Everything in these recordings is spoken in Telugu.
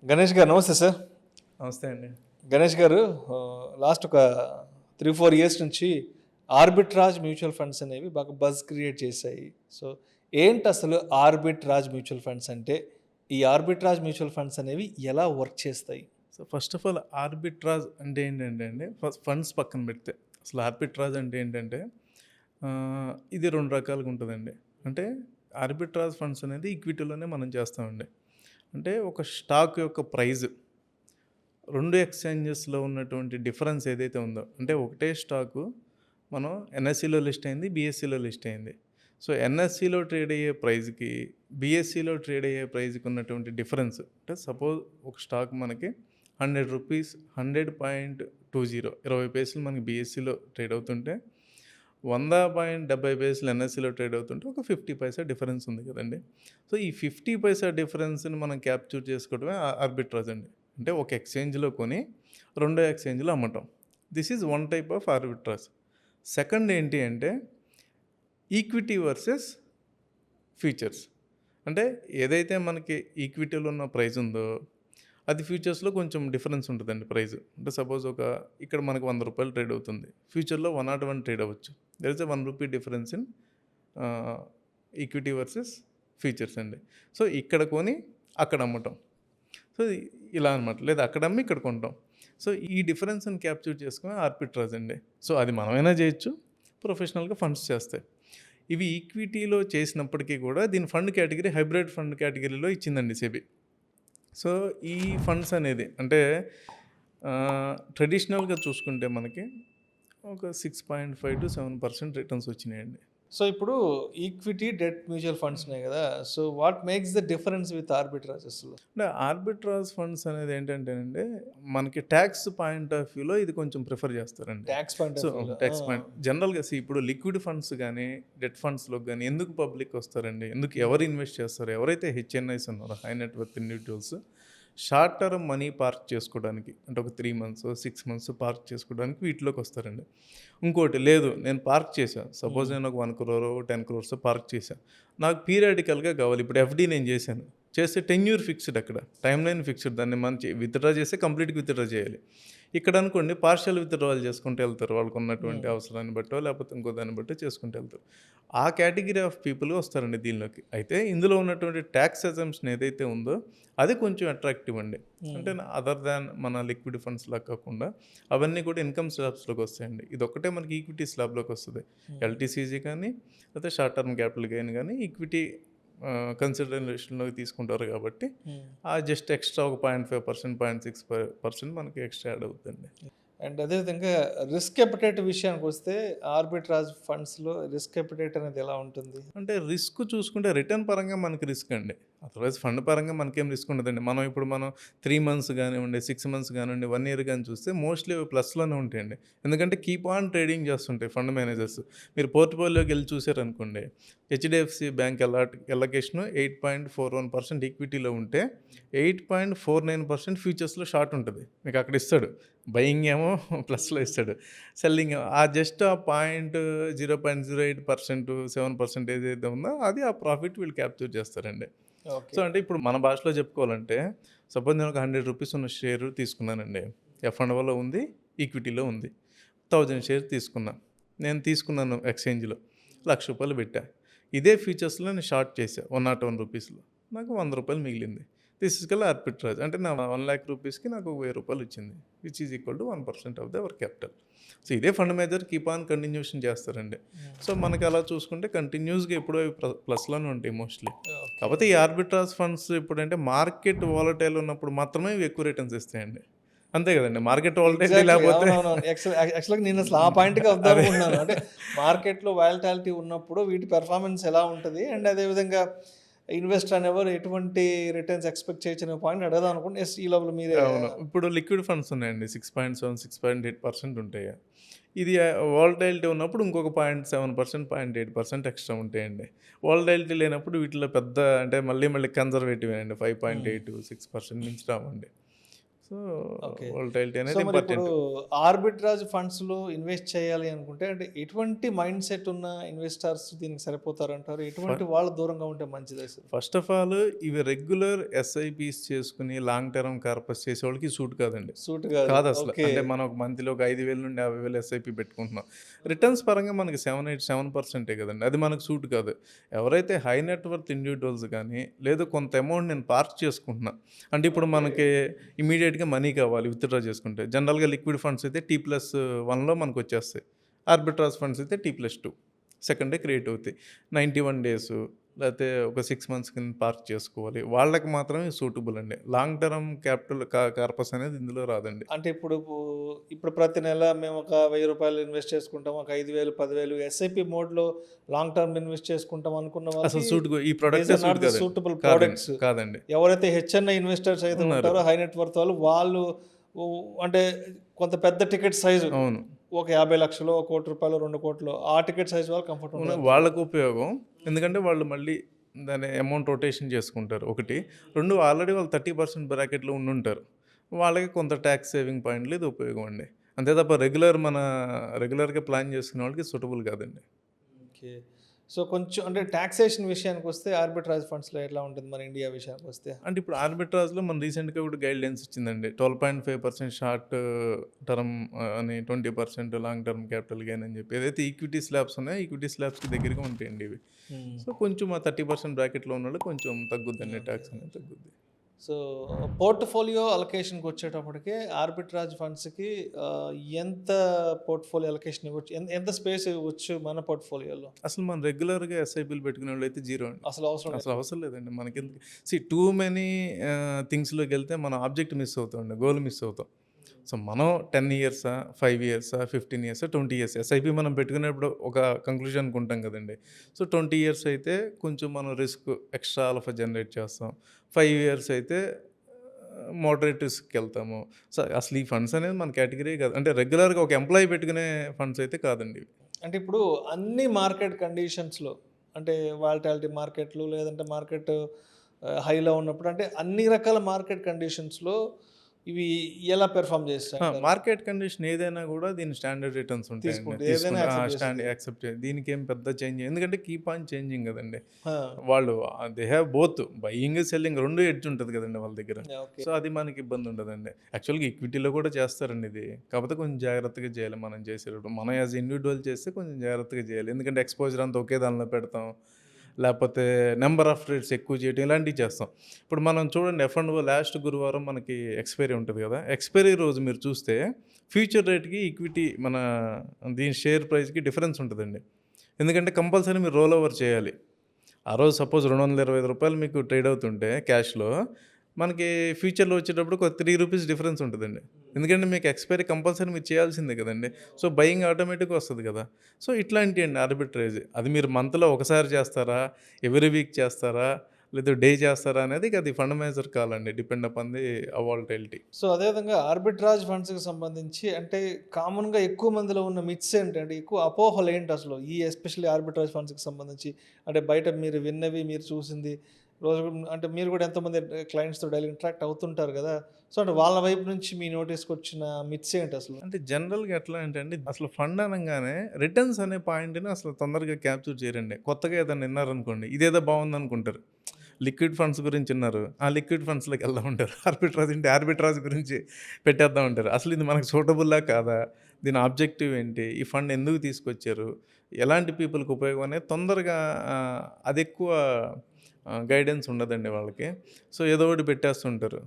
గణేష్ గారు నమస్తే సార్. నమస్తే అండి. గణేష్ గారు లాస్ట్ ఒక 3-4 ఇయర్స్ నుంచి ఆర్బిట్రాజ్ మ్యూచువల్ ఫండ్స్ అనేవి బాగా బజ్ క్రియేట్ చేశాయి. సో ఏంటి అసలు ఆర్బిట్రాజ్ మ్యూచువల్ ఫండ్స్ అంటే? ఈ ఆర్బిట్రాజ్ మ్యూచువల్ ఫండ్స్ అనేవి ఎలా వర్క్ చేస్తాయి? So first of all arbitrage అంటే ఏంటంటే అండి, ఫండ్స్ పక్కన పెడితే అసలు ఆర్బిట్రాజ్ అంటే ఏంటంటే ఇది 2 రకాలుగా ఉంటుందండి. అంటే ఆర్బిట్రాజ్ ఫండ్స్ అనేది ఈక్విటీలోనే మనం చేస్తామండి. అంటే ఒక స్టాక్ యొక్క ప్రైజ్ 2 ఎక్స్చేంజెస్లో ఉన్నటువంటి డిఫరెన్స్ ఏదైతే ఉందో, అంటే ఒకటే స్టాకు మనం ఎన్ఎస్సిలో లిస్ట్ అయింది, బిఎస్సిలో లిస్ట్ అయింది. సో ఎన్ఎస్సిలో ట్రేడ్ అయ్యే ప్రైజ్కి, బిఎస్సిలో ట్రేడ్ అయ్యే ప్రైజ్కి ఉన్నటువంటి డిఫరెన్స్, అంటే సపోజ్ ఒక స్టాక్ మనకి 100 రూపీస్ 100.20 20 పైసలు మనకి బిఎస్సిలో ట్రేడ్ అవుతుంటే 100.70 పైసలు ఎన్ఎస్సిలో ట్రేడ్ అవుతుంటే ఒక 50 పైసా డిఫరెన్స్ ఉంది కదండి. సో ఈ 50 పైసా డిఫరెన్స్ని మనం క్యాప్చర్ చేసుకోవడమే ఆర్బిట్రాజ్ అండి. అంటే ఒక ఎక్స్చేంజ్లో కొని రెండో ఎక్స్చేంజ్లో అమ్మటం. This is one type of arbitrage. Second ఏంటి అంటే ఈక్విటీ వర్సెస్ ఫ్యూచర్స్. అంటే ఏదైతే మనకి ఈక్విటీలో ఉన్న ప్రైస్ ఉందో అది ఫ్యూచర్స్లో కొంచెం డిఫరెన్స్ ఉంటుందండి ప్రైస్. అంటే సపోజ్ ఇక్కడ మనకు 100 రూపాయలు ట్రేడ్ అవుతుంది, ఫ్యూచర్లో 101 ట్రేడ్ అవ్వచ్చు. There is a 1 rupee difference in equity versus futures అండి. సో ఇక్కడ కొని అక్కడ అమ్మటం. సో ఇలా అనమాట. లేదా అక్కడ అమ్మి ఇక్కడ కొంటాం. సో ఈ డిఫరెన్స్ని క్యాప్చర్ చేసుకుని ఆర్బిట్రాజ్ అండి. సో అది మనమైనా చేయొచ్చు, ప్రొఫెషనల్గా ఫండ్స్ చేస్తాయి. ఇవి ఈక్విటీలో చేసినప్పటికీ కూడా దీని ఫండ్ కేటగిరీ హైబ్రిడ్ ఫండ్ కేటగిరీలో ఇచ్చిందండి సెబీ. సో ఈ ఫండ్స్ అనేది అంటే ట్రెడిషనల్గా చూసుకుంటే మనకి ఒక 6.5 to 7% రిటర్న్స్ వచ్చినాయండి. సో ఇప్పుడు ఈక్విటీ డెట్ మ్యూచువల్ ఫండ్స్ ఉన్నాయి కదా, so what makes the difference with arbitrage అసలు? అంటే ఆర్బిట్రాజ్ ఫండ్స్ అనేది ఏంటంటేనండి, మనకి ట్యాక్స్ పాయింట్ ఆఫ్ వ్యూలో ఇది కొంచెం ప్రిఫర్ చేస్తారండి. Tax point so tax point జనరల్గా ఇప్పుడు లిక్విడ్ ఫండ్స్ కానీ డెట్ ఫండ్స్లో కానీ ఎందుకు పబ్లిక్ వస్తారండి, ఎందుకు ఎవరు ఇన్వెస్ట్ చేస్తారు? ఎవరైతే హెచ్ఎన్ఐస్ ఉన్నారో, high net worth individuals, short term money park చేసుకోవడానికి, అంటే ఒక 3 months 6 months పార్క్ చేసుకోవడానికి వీటిలోకి వస్తారండి. ఇంకోటి లేదు, నేను పార్క్ చేశాను, సపోజ్ నేను ఒక 1 crore 10 crores పార్క్ చేశాను, నాకు పీరియాడికల్గా కావాలి. ఇప్పుడు ఎఫ్డీ నేను చేస్తే టెన్యూర్ ఫిక్స్డ్, అక్కడ టైం లైన్ ఫిక్స్డ్. దాన్ని మంచి విత్డ్రా చేస్తే కంప్లీట్గా విత్డ్రా చేయాలి. ఇక్కడ అనుకోండి పార్షియల్ విత్డ్రాల్ చేసుకుంటూ వెళ్తారు, వాళ్ళకు ఉన్నటువంటి అవసరాన్ని బట్టో లేకపోతే ఇంకో దాన్ని బట్టో చేసుకుంటూ వెళ్తారు. ఆ కేటగిరీ ఆఫ్ పీపుల్ వస్తారండి దీనిలోకి. అయితే ఇందులో ఉన్నటువంటి ట్యాక్స్ ఎగ్జంప్షన్ ఏదైతే ఉందో అది కొంచెం అట్రాక్టివ్ అండి. అంటే అదర్ దాన్ మన లిక్విడ్ ఫండ్స్లా కాకుండా అవన్నీ కూడా ఇన్కమ్ స్లాబ్స్లోకి వస్తాయండి. ఇది ఒక్కటే మనకి ఈక్విటీ స్లాబ్లోకి వస్తుంది. ఎల్టీసీజీ కానీ లేకపోతే షార్ట్ టర్మ్ క్యాపిటల్ గెయిన్ కానీ ఈక్విటీ కన్సిడరేషన్లోకి తీసుకుంటారు కాబట్టి ఆ జస్ట్ ఎక్స్ట్రా ఒక 0.5% 0.6% మనకి ఎక్స్ట్రా యాడ్ అవుతుంది. అండ్ అదేవిధంగా రిస్క్ ఎపిటైట్ విషయానికి వస్తే ఆర్బిట్రాజ్ ఫండ్స్లో రిస్క్ ఎపిటైట్ అనేది ఎలా ఉంటుంది? అంటే రిస్క్ చూసుకుంటే రిటర్న్ పరంగా మనకి రిస్క్ అండి. అదర్వైజ్ ఫండ్ పరంగా మనకేం రిస్క్ ఉండదండి. మనం 3 months కానివ్వండి, 6 months కానివ్వండి, 1 year కానీ చూస్తే మోస్ట్లీ ప్లస్లోనే ఉంటాయండి. ఎందుకంటే కీప్ ఆన్ ట్రేడింగ్ చేస్తుంటాయి ఫండ్ మేనేజర్స్. మీరు పోర్ట్ఫోలియోకి వెళ్ళి చూసారనుకోండి, హెచ్డిఎఫ్సి బ్యాంక్ ఎలకేషన్ 8.41% ఈక్విటీలో ఉంటే 8.49% ఫ్యూచర్స్లో షార్ట్ ఉంటుంది. మీకు అక్కడ ఇస్తాడు, బయింగ్ ఏమో ప్లస్లో ఇస్తాడు, సెల్లింగ్ ఆ జస్ట్ ఆ 0.08% 7% ఏదైతే ఉందో అది ఆ ప్రాఫిట్ వీళ్ళు క్యాప్చర్ చేస్తారండి. సో అంటే ఇప్పుడు మన భాషలో చెప్పుకోవాలంటే, సపోజ్ నేను ఒక 100 రూపీస్ ఉన్న షేర్ తీసుకున్నానండి. ఎఫ్ఎండ్ఓలో ఉంది, ఈక్విటీలో ఉంది. 1000 షేర్ నేను తీసుకున్నాను ఎక్స్చేంజ్లో, ₹1,00,000 పెట్టా. ఇదే ఫీచర్స్లో నేను షార్ట్ చేశా 101 రూపీస్లో, నాకు ₹100 మిగిలింది. This is called arbitrage. అంటే నా 1 lakh రూపీస్కి నాకు ₹1,000 వచ్చింది, which is equal to 1% of the our capital. So ఇదే fund manager keep on continuation చేస్తారండి. సో మనకి అలా చూసుకుంటే కంటిన్యూస్గా ఎప్పుడో ప్లస్లోనే ఉంటాయి మోస్ట్లీ. కాకపోతే ఈ ఆర్బిట్రాజ్ ఫండ్స్ ఇప్పుడంటే మార్కెట్ వాలటైల్ ఉన్నప్పుడు మాత్రమే ఇవి ఎక్కువ రిటర్న్స్ ఇస్తాయండి. అంతే కదండి, మార్కెట్ వాలటైల్ లేకపోతే. యాక్చువల్గా నేను అసలు ఆ పాయింట్కి వద్దామనుకున్నాను. అంటే మార్కెట్లో వాలటాలిటీ ఉన్నప్పుడు వీటి పెర్ఫార్మెన్స్ ఎలా ఉంటుంది, అండ్ అదేవిధంగా ఇన్వెస్టర్ అనేవారు ఎటువంటి రిటర్న్స్ ఎక్స్పెక్ట్ చేయొచ్చు అనే పాయింట్ అడగదాం అనుకుంటే ఈ లోపల మీరే. అవును, ఇప్పుడు లిక్విడ్ ఫండ్స్ ఉన్నాయండి, 6.7 6.8% ఉంటాయి. ఇది వాలటైలిటీ ఉన్నప్పుడు ఇంకొక 0.7% 0.8% ఎక్స్ట్రా ఉంటాయండి. వాలటైలిటీ లేనప్పుడు వీటిలో పెద్ద అంటే మళ్ళీ కన్జర్వేటివ్ అండి, 5.8 6% మించి రావండి. So okay. వోల్టాలిటీ సో అనేది మరి ఇప్పుడు ఇంపార్టెంట్. ఆర్బిట్రాజ్ ఫండ్స్‌లో ఇన్వెస్ట్ చేయాలి అనుకుంటే అంటే ఎటువంటి మైండ్ సెట్ ఉన్న ఇన్వెస్టర్స్ దీనికి సరిపోతారంటారు? ఎటువంటి వాళ్ళు దూరంగా ఉంటే మంచిదసలు? ఫస్ట్ ఆఫ్ ఆల్ ఇవి రెగ్యులర్ ఎస్ఐపిస్ చేసుకుని లాంగ్ టర్మ్ కార్పస్ చేసేవాళ్ళకి సూట్ కాదండి. సూట్ కాదు. కాదసల. ఓకే. అంటే మనం ఒక మంత్‌లో ఒక 5,000 నుండి 50,000 ఎస్ఐపి పెట్టుకుంటున్నాం. రిటర్న్స్ పరంగా మనకి 7% కదండీ. అది మనకు సూట్ కాదు. ఎవరైతే హై నెట్ వర్త్ ఇండివిడ్యువల్స్ గానీ, లేదా కొంత అమౌంట్ నేను పార్క్ చేసుకుంటున్నా. అంటే ఇప్పుడు మనకి ఇమ్మీడియేట్‌గా మనీ కావాలి విత్‌డ్రా చేసుకుంటే. జనరల్‌గా లిక్విడ్ ఫండ్స్ అయితే T+1లో మనకొచ్చేస్తాయి. ఆర్బిట్రాజ్ ఫండ్స్ అయితే T+2 సెకండ్ డే క్రియేట్ అవుతాయి. 91 డేసు లేతే ఒక 6 మంత్స్ కింద పార్క్ చేసుకోవాలి. వాళ్ళకి మాత్రమే సూటబుల్ అండి. లాంగ్ టర్మ్ క్యాపిటల్ కార్పస్ అనేది ఇందులో రాదండి. అంటే ఇప్పుడు ప్రతి నెల మేము ఒక రూ. 1000 ఇన్వెస్ట్ చేసుకుంటాం. ఒక 5,000, 10,000 ఎస్ఐపి మోడ్‌లో లాంగ్ టర్మ్ ఇన్వెస్ట్ చేసుకుంటాం అనుకున్న అసలు వాళ్ళకి ఈ ప్రొడక్టే these are not suit the కాదండి. సూటబుల్ కాదండి. ప్రొడక్ట్స్. కాదండి. ఎవరైతే హెచ్ఎన్ఐ ఇన్వెస్టర్స్ అయితే ఉన్నారు. ఉంటారో హై నెట్ వర్త్ వాళ్ళు అంటే కొంత పెద్ద టికెట్ సైజు అవును. ఒక 50,00,000 1 కోటి రూపాయలు, 2 కోట్లు ఆ టికెట్ సైజ్ వాళ్ళు కంఫర్ట్ ఉంటుంది. వాళ్ళకు ఉపయోగం. ఎందుకంటే వాళ్ళు మళ్ళీ దాని అమౌంట్ రొటేషన్ చేసుకుంటారు ఒకటి. 2 ఆల్రెడీ వాళ్ళు 30% బ్రాకెట్‌లో ఉండుంటారు. వాళ్ళకి కొంత టాక్స్ సేవింగ్ పాయింట్‌లో ఇది ఉపయోగం అండి. అంతే తప్ప రెగ్యులర్‌గా ప్లాన్ చేసుకునే వాళ్ళకి సూటబుల్ కాదండి. ఓకే. సో, కొంచెం అంటే టాక్సేషన్ విషయానికొస్తే ఆర్బిట్రాజ్ ఫండ్స్‌లో ఎట్లా ఉంటుంది మన ఇండియా విషయానికొస్తే? అంటే ఇప్పుడు ఆర్బిట్రాజ్‌లో మన రీసెంట్‌గా కూడా గైడ్‌లైన్స్ ఇచ్చిందండి. 12.5% షార్ట్ టర్మ్ అని 20% లాంగ్ టర్మ్ క్యాపిటల్ గెయిన్ అని చెప్పి. ఏదైతే ఈక్విటీ స్లాబ్స్ ఉన్నాయో ఈక్విటీ స్లాబ్స్‌కి దగ్గరగా ఉంటాయండి ఇవి. హ్మ్. సో, కొంచెం ఆ 30% బ్రాకెట్‌లో ఉన్నోళ్ళకి కొంచెం తగ్గుద్దండి టాక్స్ అనేది తగ్గుద్ది. సో, పోర్ట్‌ఫోలియో అలొకేషన్‌కొచ్చేటప్పటికి ఆర్బిట్రాజ్ ఫండ్స్‌కి ఎంత పోర్ట్‌ఫోలియో అలొకేషన్ ఇవ్వచ్చు? ఎంత స్పేస్ ఇవ్వచ్చు మన పోర్ట్‌ఫోలియోలో? అసలు మనం రెగ్యులర్‌గా ఎస్ఐపీలు పెట్టుకునేవాళ్ళైతే జీరో అండి. అసలు అవసరం లేదు. అసలు అవసరం లేదండి. మనకెందుకు టూ మెనీ థింగ్స్‌లోకెళ్తే మనం ఆబ్జెక్ట్ మిస్ అవుతామండి. గోల్ మిస్ అవుతాం. సో, మనం 10 ఇయర్సా, 5 ఇయర్సా, 15 ఇయర్సా, 20 ఇయర్స్ ఎస్ఐపి మనం పెట్టుకునేప్పుడు ఒక కంక్లూజన్‌కి ఉంటాం కదండీ. సో, 20 ఇయర్స్ అయితే కొంచెం మనం రిస్క్ ఎక్స్ట్రా ఆల్ఫా జనరేట్ చేస్తాం. 5 ఇయర్స్ అయితే మోడరేట్ రిస్క్‌కెళ్తాము. సో, అసలు ఈ ఫండ్స్ అనేది మన కేటగిరీ కాదు. అంటే రెగ్యులర్‌గా ఒక ఎంప్లాయీ పెట్టుకునే ఫండ్స్ అయితే కాదండి ఇవి. అంటే ఇప్పుడు అన్ని మార్కెట్ కండిషన్స్‌లో అంటే వాలటాలిటీ మార్కెట్లు లేదంటే మార్కెట్ హైలో ఉన్నప్పుడు అంటే అన్ని రకాల మార్కెట్ కండిషన్స్‌లో ఇవి ఎలా పెర్ఫార్మ్ చేస్తాయంటారు? మార్కెట్ కండిషన్ ఏదైనా గూడా దీని స్టాండర్డ్ రిటర్న్స్ ఉంటాయండి. ఏదైనా యాక్సెప్ట్ చేస్తది. యాక్సెప్ట్ దీనికేం పెద్ద చేంజ్ ఎందుకంటే కీప్ ఆన్ చేంజింగ్ గదండీ. ఆ! వాళ్ళు they have both buying, selling 2 edge ఉంటది గదండీ వాళ్ళ దగ్గర. ఓకే. సో, అది మనకి ఇబ్బంది ఉండదండి. యాక్చువల్‌గా ఈక్విటీలో కూడా చేస్తారండి ఇది. కాకపోతే కొంచెం జాగ్రత్తగా చేయాలి మనం చేసేటప్పుడు. మనం యాస్ ఇండివిడ్యువల్ చేస్తే కొంచెం జాగ్రత్తగా చేయాలి. ఎందుకంటే ఎక్స్‌పోజర్ అంతా ఒకే దానిలో పెడతాం. లేపోతే నంబర్ ఆఫ్ ట్రేడ్స్ ఎక్కువ చేయటం ఇలాంటివి చేస్తాం. ఇప్పుడు మనం చూడండి ఎఫ్&ఓ లాస్ట్ గురువారం మనకి ఎక్స్‌పైరీ ఉంటది గదా! ఎక్స్‌పైరీ రోజు మీరు చూస్తే ఫ్యూచర్ రేట్‌కి ఈక్విటీ మన దీని షేర్ ప్రైస్‌కి డిఫరెన్స్ ఉంటదండి. ఎందుకంటే కంపల్సరీ మీరు రోల్ ఓవర్ చేయాలి. ఆ రోజు సపోజ్ రూ. 225 మీకు ట్రేడ్ అవుతుంటే క్యాష్‌లో మనకి ఫ్యూచర్‌లో వచ్చేటప్పుడు ఒక రూ. 3 డిఫరెన్స్ ఉంటదండి. ఎందుకంటే మీకు ఎక్స్‌పైరీ కంపల్సరీ మీరు చేయాల్సిందే కదండీ. సో, బయింగ్ ఆటోమేటిక్‌గా వస్తది కదా! సో, ఇట్లాంటియండి ఆర్బిట్రేజ్. అది మీరు మంత్‌లో ఒకసారి చేస్తారా? ఎవ్రీ వీక్ చేస్తారా? లేదా డే చేస్తారా? అనేది అది ఫండమెంటల్ కాల్ అండి. Depend upon the volatility. So, అదేవిధంగా ఆర్బిట్రాజ్ ఫండ్స్‌కి సంబంధించి అంటే కామన్‌గా ఎక్కువ మందిలో ఉన్న మిత్స్ ఏంటంటే ఎక్కువ అపోహలేంటి అసలు? ఈ ఎస్పెషల్లీ ఆర్బిట్రాజ్ ఫండ్స్‌కి సంబంధించి అంటే బయట మీరు విన్నవి, మీరు చూసింది రోజు అంటే మీరు కూడా ఎంతోమంది క్లయింట్స్‌తో డైలీ ఇంటరాక్ట్ అవుతుంటారు గదా! సో, అంటే వాళ్ళ వైపు నుంచి మీ నోటీస్‌కొచ్చిన మిత్స్ ఏంటి అసలు? అంటే జనరల్‌గా ఎట్లా అంటే అండి, అసలు ఫండ్ అనంగానే రిటర్న్స్ అనే పాయింట్‌ని అసలు తొందరగా క్యాప్చర్ చేయరండి. కొత్తగా ఏదైనా విన్నారనుకోండి, ఇదేదో బావుందనుకుంటారు. లిక్విడ్ ఫండ్స్ గురించి విన్నారు. ఆ లిక్విడ్ ఫండ్స్‌లోకి వెళ్దాం అంటారు. ఆర్బిట్రాజ్ అంటే ఆర్బిట్రాజ్ గురించి పెట్టేద్దాం అంటారు. అసలు ఇది మనకు సూటబుల్లా కాదా? దీని ఆబ్జెక్టివ్ ఏంటి? ఈ ఫండ్ ఎందుకు తీసుకొచ్చారు? ఎలాంటి పీపుల్‌కి ఉపయోగం అనేది తొందరగా అదెక్కువ గైడెన్స్ ఉండదండి వాళ్ళకి. సో, ఏదో ఒకటి పెట్టేస్తుంటారు.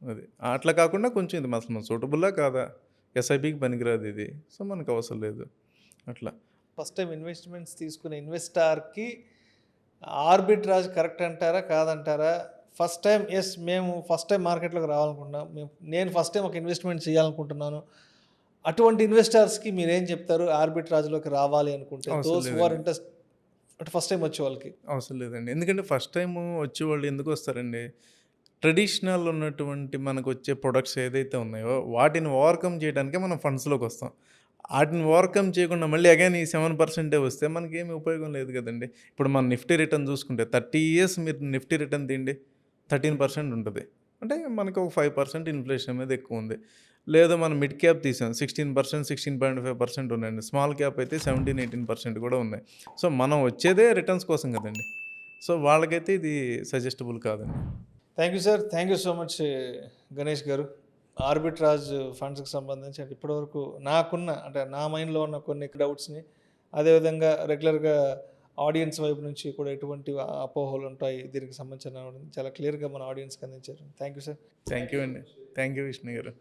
అది. అట్లా కాకుండా కొంచెం ఇది అసలు సూటబుల్లా కాదా? ఎస్ఐపికి పనికిరాదు ఇది. సో, మనకు అవసరం లేదు. అట్లా. ఫస్ట్ టైమ్ ఇన్వెస్ట్‌మెంట్స్ తీసుకునే ఇన్వెస్టార్‌కి ఆర్బిట్రాజ్ కరెక్ట్ అంటారా? కాదంటారా? ఫస్ట్ టైమ్ మేము ఫస్ట్ టైమ్ మార్కెట్‌లోకి రావాలనుకుంటున్నాం. నేను ఫస్ట్ టైమ్ ఒక ఇన్వెస్ట్‌మెంట్ చేయాలనుకుంటున్నాను. అటువంటి ఇన్వెస్టర్స్‌కి మీరేం చెప్తారు? ఆర్బిట్రాజ్‌లోకి రావాలి అనుకుంటే అవసరం దోస్ హూ ఆర్ లేదండి. ఇంట్రెస్ట్ అంటే ఫస్ట్ టైమ్ వచ్చే వాళ్ళకి. అవసరం లేదండి. ఎందుకంటే ఫస్ట్ టైము వచ్చేవాళ్ళు ఎందుకొస్తారండి? ట్రెడిషనల్ ఉన్నటువంటి మనకొచ్చే ప్రొడక్ట్స్ ఏదైతే ఉన్నాయో వాటిని ఓవర్‌కమ్ చేయడానికే మనం ఫండ్స్‌లోకొస్తాం. ఆటిని ఓవర్‌కమ్ చేయకుండా మళ్ళీ అగైన్ ఈ 7% వస్తే మనకేమి ఉపయోగం లేదు గదండీ. ఇప్పుడు మన నిఫ్టీ రిటర్న్ చూసుకుంటే 30 ఇయర్స్ మీరు నిఫ్టీ రిటర్న్ తీయండి 13% ఉంటది. అంటే మనకు ఒక 5% ఇన్ఫ్లేషన్ అనేది ఎక్కువ ఉంది. లేదా మనం మిడ్ క్యాప్ తీసాం 16%, 16.5% ఉన్నాయండి. స్మాల్ క్యాప్ అయితే 17, 18% కూడా ఉన్నాయి. సో, మనం వచ్చేదే రిటర్న్స్ కోసం కదండీ! సో, వాళ్ళకైతే ఇది సజెస్టబుల్ కాదండి. Thank you sir. Thank you so much Ganesh గారు. ఆర్బిట్రాజ్ ఫండ్స్‌కి సంబంధించి అంటే ఇప్పటివరకు నాకున్న అంటే నా మైండ్‌లో ఉన్న కొన్ని డౌట్స్‌ని అదేవిధంగా రెగ్యులర్‌గా ఆడియన్స్ వైపు నుంచి కూడా ఎటువంటి అపోహలు ఉంటాయి దీనికి సంబంధించిన చాలా క్లియర్‌గా మన ఆడియన్స్‌కి అందించారు. Thank you sir. Thank you అండి. థ్యాంక్ యూ విష్ణు గారు.